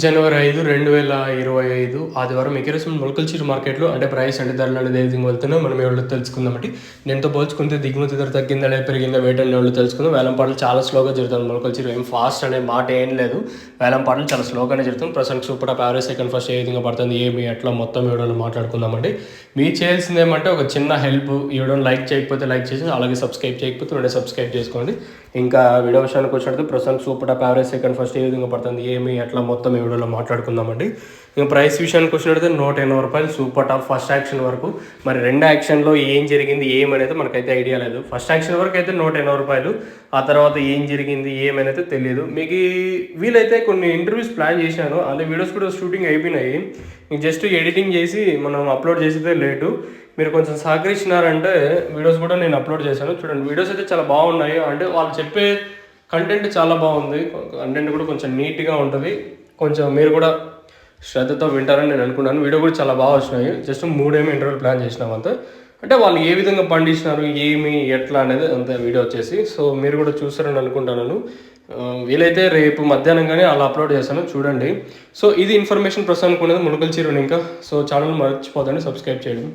జనవరి 5, 2025 ఆదివారం ఎకరేసిన మొలకల చీర మార్కెట్లో అంటే ప్రైస్ అంటే ధరలు అనేది ఏ విధంగా వెళ్తున్నాయో మనం ఎవరు తెలుసుకుందామంటే దీంతో పోల్చుకుంటే దిగుమతి ధర తగ్గిందా లేదా పెరిగిందా వేట అనే వాళ్ళు తెలుసుకుందాం. వేలం పాటలు చాలా స్లోగా జరుగుతుంది. మొలకల చీర ఏం ఫాస్ట్ అనే మాట ఏం లేదు. వేలం పాటలు చాలా స్లోగానే జరుగుతుంది. Present super top average second first ఏ విధంగా పడుతుంది ఏమి ఎట్లా మొత్తం వీడియోలో మాట్లాడుకుందామండి. మీరు చేయాల్సింది ఏమంటే ఒక చిన్న హెల్ప్, ఈ వీడియోని లైక్ చేయకపోతే లైక్ చేసి అలాగే సబ్స్క్రైబ్ చేయకపోతే వెంటనే సబ్స్క్రైబ్ చేసుకోండి. ఇంకా వీడియో విషయానికి వచ్చినట్టు ప్రస్తుతం super top average second first ఏ విధంగా పడుతుంది ఏమి ఎట్లా మొత్తం ఈ వీడియోలో మాట్లాడుకుందామండి. ఇంకా ప్రైస్ విషయానికి వచ్చినట్టయితే ₹180 సూపర్ టాప్ ఫస్ట్ యాక్షన్ వరకు. మరి రెండు యాక్షన్లో ఏం జరిగింది ఏమనేది మనకైతే ఐడియా లేదు. ఫస్ట్ యాక్షన్ వరకు అయితే ₹180, ఆ తర్వాత ఏం జరిగింది ఏమనేది తెలియదు. మీకు వీలైతే కొన్ని ఇంటర్వ్యూస్ ప్లాన్ చేశాను, అదే వీడియోస్ కూడా షూటింగ్ అయిపోయినాయి. జస్ట్ ఎడిటింగ్ చేసి మనం అప్లోడ్ చేసేదే లేటు. మీరు కొంచెం సహకరించినారంటే వీడియోస్ కూడా నేను అప్లోడ్ చేశాను. చూడండి, వీడియోస్ అయితే చాలా బాగున్నాయి. అంటే వాళ్ళు చెప్పే కంటెంట్ చాలా బాగుంది. కంటెంట్ కూడా కొంచెం నీట్గా ఉంటుంది. కొంచెం మీరు కూడా శ్రద్ధతో వింటారని నేను అనుకున్నాను. వీడియో కూడా చాలా బాగా వచ్చినాయి. జస్ట్ 3 ఇంటర్వ్యూలు ప్లాన్ చేసినాం అంతే. అంటే వాళ్ళు ఏ విధంగా పండించినారు ఏమి ఎట్లా అనేది అంతే వీడియో వచ్చేసి. సో మీరు కూడా చూస్తారని అనుకుంటున్నాను. వీలైతే రేపు మధ్యాహ్నం కానీ అలా అప్లోడ్ చేస్తాను, చూడండి. సో ఇది ఇన్ఫర్మేషన్ ప్రస్తుతానికి ఉన్నది మొలకల చీరని. ఇంకా సో ఛానల్ మర్చిపోదండి సబ్స్క్రైబ్ చేయడం.